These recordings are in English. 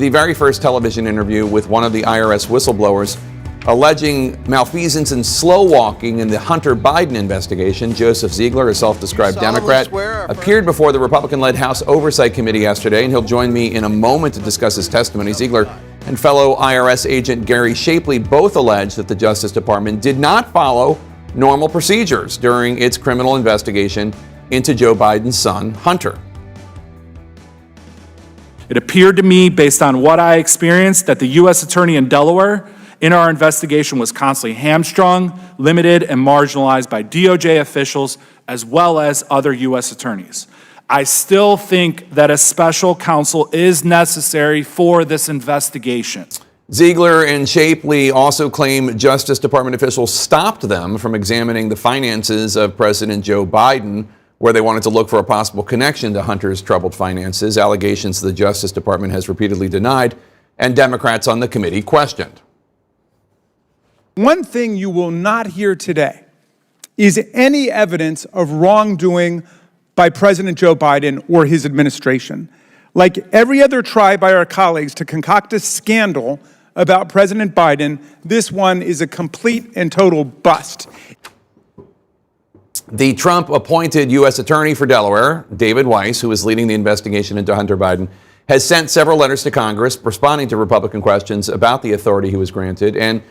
The very first television interview with one of the IRS whistleblowers alleging malfeasance and slow walking in the Hunter Biden investigation. Joseph Ziegler, a self-described Democrat, appeared before the Republican-led House Oversight Committee yesterday, and he'll join me in a moment to discuss his testimony. Ziegler and fellow IRS agent Gary Shapley both alleged that the Justice Department did not follow normal procedures during its criminal investigation into Joe Biden's son, Hunter. It appeared to me, based on what I experienced, that the U.S. Attorney in Delaware in our investigation was constantly hamstrung, limited, and marginalized by DOJ officials as well as other U.S. attorneys. I still think that a special counsel is necessary for this investigation. Ziegler and Shapley also claim Justice Department officials stopped them from examining the finances of President Joe Biden, where they wanted to look for a possible connection to Hunter's troubled finances, allegations the Justice Department has repeatedly denied, and Democrats on the committee questioned. One thing you will not hear today is any evidence of wrongdoing by President Joe Biden or his administration. Like every other try by our colleagues to concoct a scandal about President Biden, this one is a complete and total bust. The Trump-appointed U.S. Attorney for Delaware, David Weiss, who is leading the investigation into Hunter Biden, has sent several letters to Congress responding to Republican questions about the authority he was granted and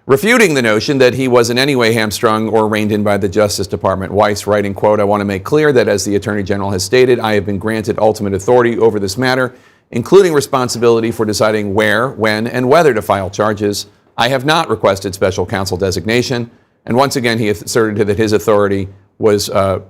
refuting the notion that he was in any way hamstrung or reined in by the Justice Department. Weiss writing, quote, "I want to make clear that as the Attorney General has stated, I have been granted ultimate authority over this matter, including responsibility for deciding where, when, and whether to file charges. I have not requested special counsel designation." And once again, he asserted that his authority was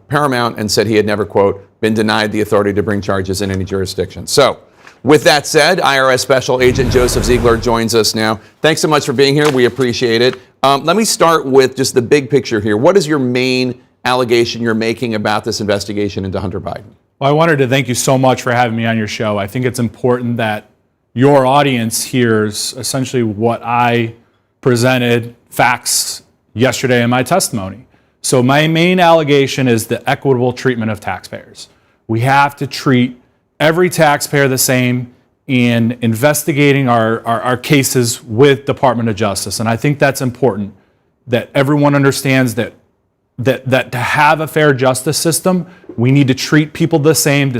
paramount and said he had never, quote, been denied the authority to bring charges in any jurisdiction. So, with that said, IRS Special Agent Joseph Ziegler joins us now. Thanks so much for being here. We appreciate it. Let me start with just the big picture here. What is your main allegation you're making about this investigation into Hunter Biden? Well, I wanted to thank you so much for having me on your show. I think it's important that your audience hears essentially what I presented, facts, yesterday in my testimony. So my main allegation is the equitable treatment of taxpayers. We have to treat every taxpayer the same in investigating our cases with Department of Justice. And I think that's important, that everyone understands that to have a fair justice system, we need to treat people the same.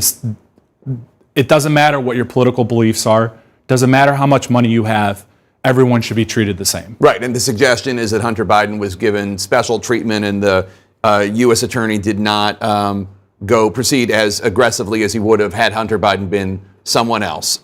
It doesn't matter what your political beliefs are. It doesn't matter how much money you have. Everyone should be treated the same. Right, and the suggestion is that Hunter Biden was given special treatment and the U.S. Attorney did not proceed as aggressively as he would have had Hunter Biden been someone else.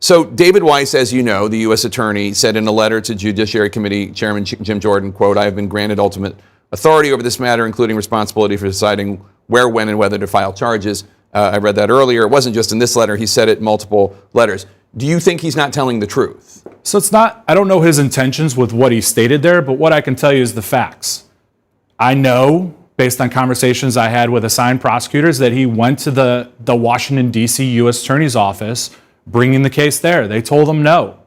So David Weiss, as you know, the U.S. Attorney, said in a letter to Judiciary Committee Chairman Jim Jordan, quote, "I have been granted ultimate authority over this matter, including responsibility for deciding where, when, and whether to file charges." I read that earlier. It wasn't just in this letter. He said it in multiple letters. Do you think he's not telling the truth? So it's not, I don't know his intentions with what he stated there, but what I can tell you is the facts. I know, based on conversations I had with assigned prosecutors, that he went to the Washington, D.C. U.S. Attorney's Office, bringing the case there. They told him no.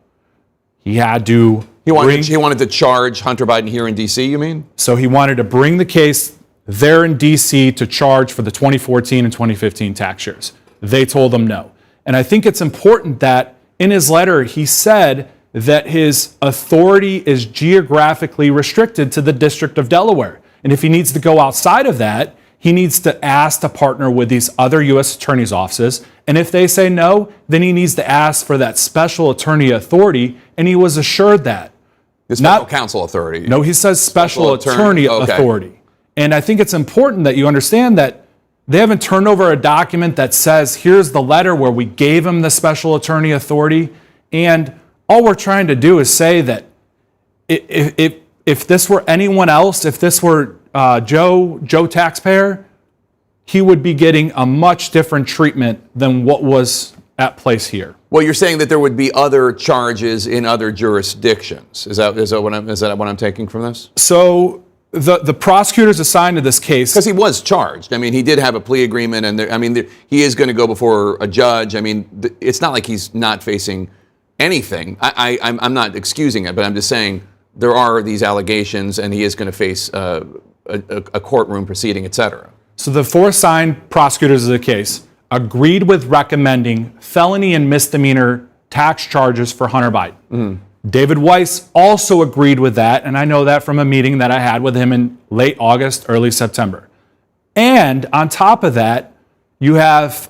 He had to... He wanted to charge Hunter Biden here in D.C., you mean? So he wanted to bring the case there in D.C. to charge for the 2014 and 2015 tax years. They told him no. And I think it's important that in his letter, he said that his authority is geographically restricted to the District of Delaware. And if he needs to go outside of that, he needs to ask to partner with these other U.S. attorneys' offices. And if they say no, then he needs to ask for that special attorney authority. And he was assured that. The special counsel authority. No, he says special attorney authority. And I think it's important that you understand that they haven't turned over a document that says, here's the letter where we gave him the special attorney authority. And all we're trying to do is say that if this were anyone else, if this were Joe taxpayer, he would be getting a much different treatment than what was at place here. Well, you're saying that there would be other charges in other jurisdictions. Is that what I'm taking from this? So the prosecutors assigned to this case, because he was charged. I mean, he did have a plea agreement, and he is going to go before a judge. I mean, it's not like he's not facing anything. I'm not excusing it, but I'm just saying there are these allegations, and he is going to face a courtroom proceeding, et cetera. So the four assigned prosecutors of the case agreed with recommending felony and misdemeanor tax charges for Hunter Biden. David Weiss also agreed with that, and I know that from a meeting that I had with him in late August, early September. And on top of that, you have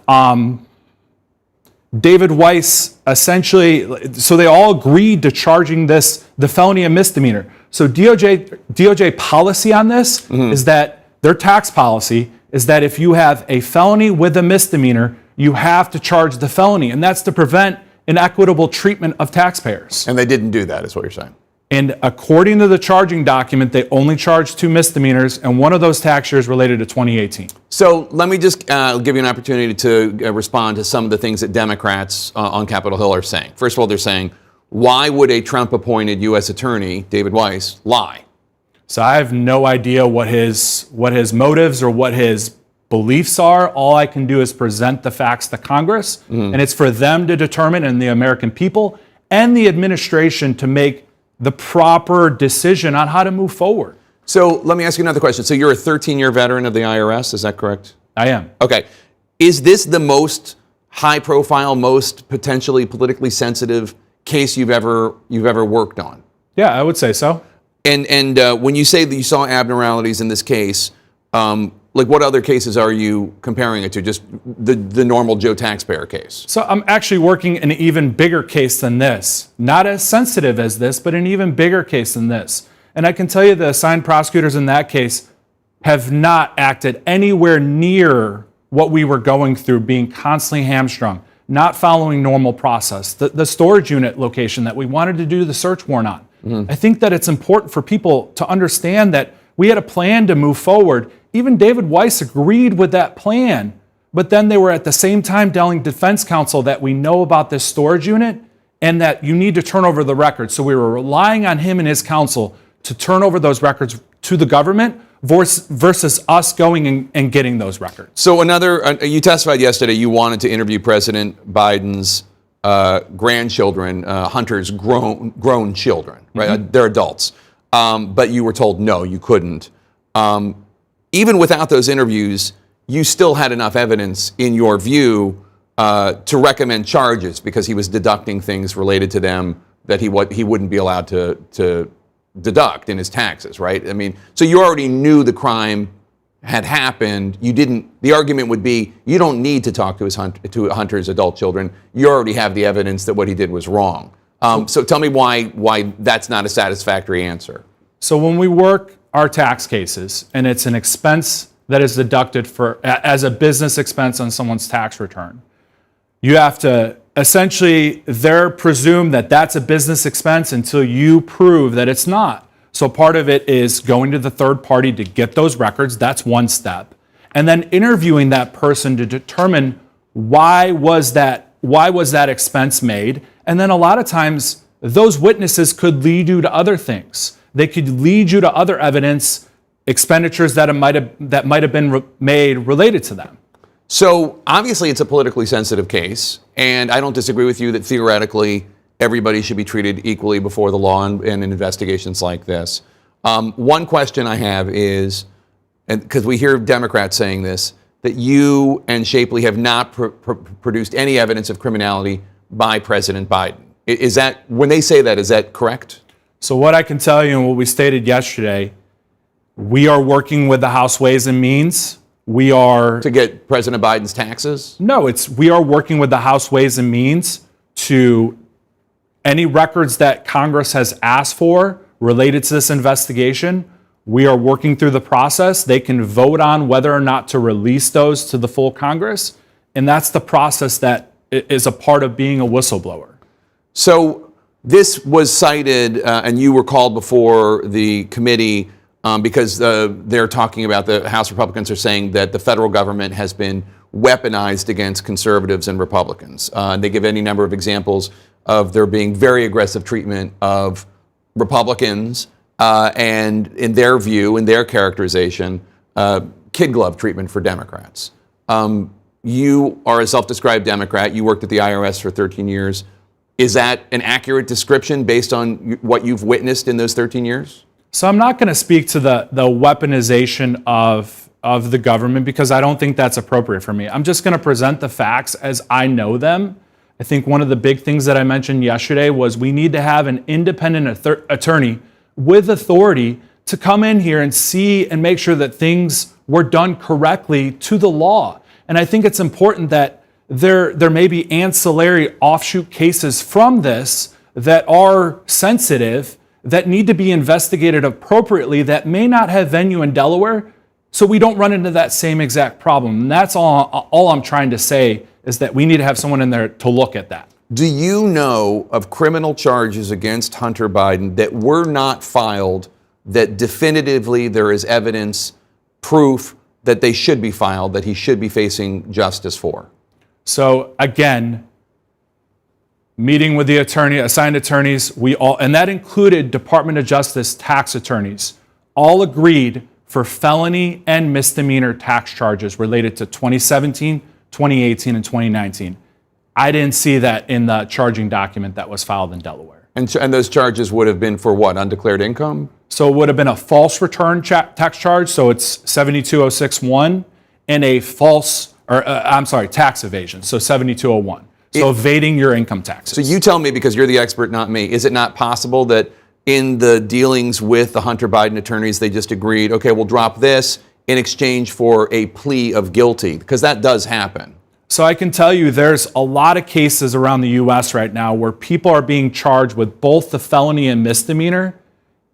David Weiss essentially, so they all agreed to charging the felony a misdemeanor. So DOJ policy on this is that their tax policy is that if you have a felony with a misdemeanor, you have to charge the felony, and that's to prevent inequitable treatment of taxpayers. And they didn't do that, is what you're saying. And according to the charging document, they only charged 2 misdemeanors, and one of those tax years related to 2018. So let me just give you an opportunity to respond to some of the things that Democrats on Capitol Hill are saying. First of all, they're saying, why would a Trump-appointed U.S. attorney, David Weiss, lie? So I have no idea what his motives or what his beliefs are. All I can do is present the facts to Congress, and it's for them to determine, and the American people and the administration to make the proper decision on how to move forward. So let me ask you another question. So you're a 13-year veteran of the IRS, is that correct? I am. Okay. Is this the most high-profile, most potentially politically sensitive case you've ever worked on? Yeah, I would say so. And when you say that you saw abnormalities in this case, like what other cases are you comparing it to? Just the normal Joe taxpayer case? So I'm actually working an even bigger case than this. Not as sensitive as this, but an even bigger case than this. And I can tell you the assigned prosecutors in that case have not acted anywhere near what we were going through, being constantly hamstrung, not following normal process. The storage unit location that we wanted to do the search warrant on. I think that it's important for people to understand that we had a plan to move forward. Even David Weiss agreed with that plan, but then they were at the same time telling defense counsel that we know about this storage unit and that you need to turn over the records. So we were relying on him and his counsel to turn over those records to the government versus us going and getting those records. So you testified yesterday you wanted to interview President Biden's grandchildren, Hunter's grown children, right? They're adults. But you were told, no, you couldn't. Even without those interviews, you still had enough evidence, in your view, to recommend charges because he was deducting things related to them that he wouldn't be allowed to deduct in his taxes, right? I mean, so you already knew the crime had happened. The argument would be, you don't need to talk to Hunter's adult children. You already have the evidence that what he did was wrong. So tell me why that's not a satisfactory answer. So when we work our tax cases, and it's an expense that is deducted as a business expense on someone's tax return, you have to essentially, they're presumed that that's a business expense until you prove that it's not. So part of it is going to the third party to get those records. That's one step. And then interviewing that person to determine why was that expense made. And then a lot of times those witnesses could lead you to other things. They could lead you to other evidence, expenditures that might have been made related to them. So obviously it's a politically sensitive case, and I don't disagree with you that theoretically everybody should be treated equally before the law and in investigations like this. One question I have is, and because we hear Democrats saying this, that you and Shapley have not produced any evidence of criminality by President Biden. Is that, when they say that, is that correct? So what I can tell you and what we stated yesterday, we are working with the House Ways and Means. We are... To get President Biden's taxes? No, we are working with the House Ways and Means to any records that Congress has asked for related to this investigation. We are working through the process. They can vote on whether or not to release those to the full Congress. And that's the process that is a part of being a whistleblower. So this was cited, and you were called before the committee because they're talking about, the House Republicans are saying that the federal government has been weaponized against conservatives and Republicans. They give any number of examples of there being very aggressive treatment of Republicans and, in their view, in their characterization, kid glove treatment for Democrats. You are a self-described Democrat. You worked at the IRS for 13 years. Is that an accurate description based on what you've witnessed in those 13 years? So I'm not going to speak to the weaponization of the government because I don't think that's appropriate for me. I'm just going to present the facts as I know them. I think one of the big things that I mentioned yesterday was we need to have an independent attorney with authority to come in here and see and make sure that things were done correctly to the law. And I think it's important that there may be ancillary offshoot cases from this that are sensitive, that need to be investigated appropriately, that may not have venue in Delaware, so we don't run into that same exact problem. And that's all I'm trying to say, is that we need to have someone in there to look at that. Do you know of criminal charges against Hunter Biden that were not filed, that definitively there is evidence, proof that they should be filed, that he should be facing justice for? So again, meeting with the assigned attorneys, and that included Department of Justice tax attorneys, all agreed for felony and misdemeanor tax charges related to 2017, 2018, and 2019. I didn't see that in the charging document that was filed in Delaware. And those charges would have been for what, undeclared income? So it would have been a false return tax charge, so it's 72061, and a tax evasion, so 7201. So evading your income taxes. So you tell me, because you're the expert, not me, is it not possible that in the dealings with the Hunter Biden attorneys, they just agreed, okay, we'll drop this in exchange for a plea of guilty? Because that does happen. So I can tell you there's a lot of cases around the U.S. right now where people are being charged with both the felony and misdemeanor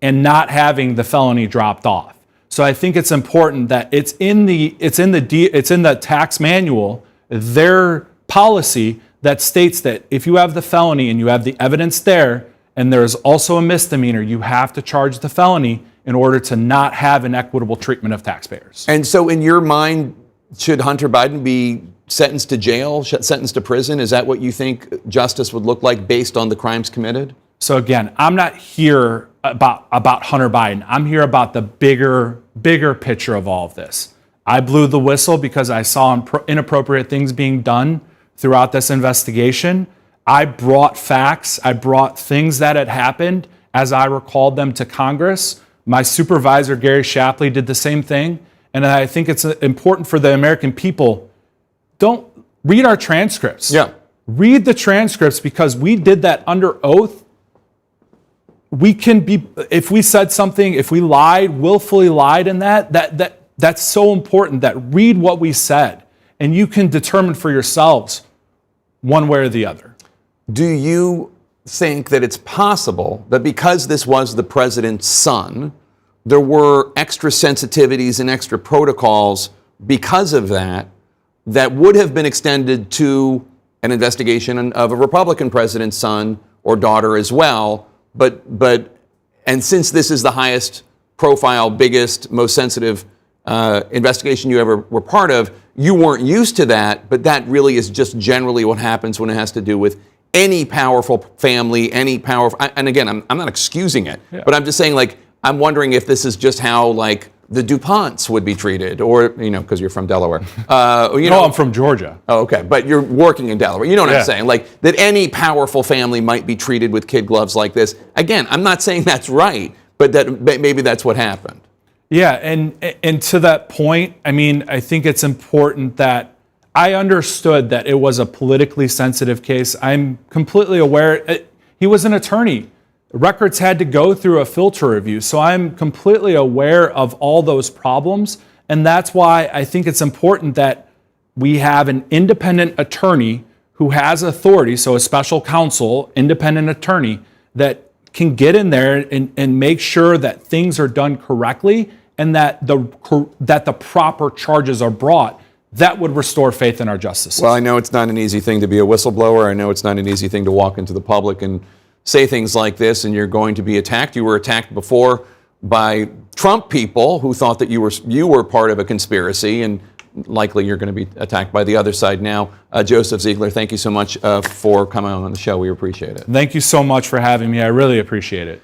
and not having the felony dropped off. So I think it's important that it's in the tax manual, their policy that states that if you have the felony and you have the evidence there, and there's also a misdemeanor, you have to charge the felony in order to not have inequitable treatment of taxpayers. And so in your mind, should Hunter Biden be sentenced to jail, sentenced to prison? Is that what you think justice would look like based on the crimes committed? So again, I'm not here about Hunter Biden. I'm here about the bigger picture of all of this. I blew the whistle because I saw inappropriate things being done throughout this investigation. I brought facts. I brought things that had happened as I recalled them to Congress. My supervisor, Gary Shapley, did the same thing. And I think it's important for the American people, don't read our transcripts. Yeah. Read the transcripts, because we did that under oath. We can be, if we said something, if we lied, willfully lied in that's so important, that read what we said, and you can determine for yourselves one way or the other. Do you think that it's possible that because this was the president's son, there were extra sensitivities and extra protocols because of that would have been extended to an investigation of a Republican president's son or daughter as well? And since this is the highest profile, biggest, most sensitive investigation you ever were part of, you weren't used to that, but that really is just generally what happens when it has to do with any powerful family, any powerful, and again, I'm not excusing it, but I'm just saying, like, I'm wondering if this is just how, like, the DuPonts would be treated, or, because you're from Delaware. No, I'm from Georgia. Oh, okay, but you're working in Delaware. You know what I'm saying? Like, that any powerful family might be treated with kid gloves like this. Again, I'm not saying that's right, but that maybe that's what happened. Yeah, and to that point, I think it's important that I understood that it was a politically sensitive case. I'm completely aware. He was an attorney. Records had to go through a filter review. So I'm completely aware of all those problems. And that's why I think it's important that we have an independent attorney who has authority, so a special counsel, independent attorney, that can get in there and make sure that things are done correctly and that the proper charges are brought. That would restore faith in our justice system. Well, I know it's not an easy thing to be a whistleblower. I know it's not an easy thing to walk into the public and say things like this, and you're going to be attacked. You were attacked before by Trump people who thought that you were part of a conspiracy, and likely you're going to be attacked by the other side now. Joseph Ziegler, thank you so much for coming on the show. We appreciate it. Thank you so much for having me. I really appreciate it.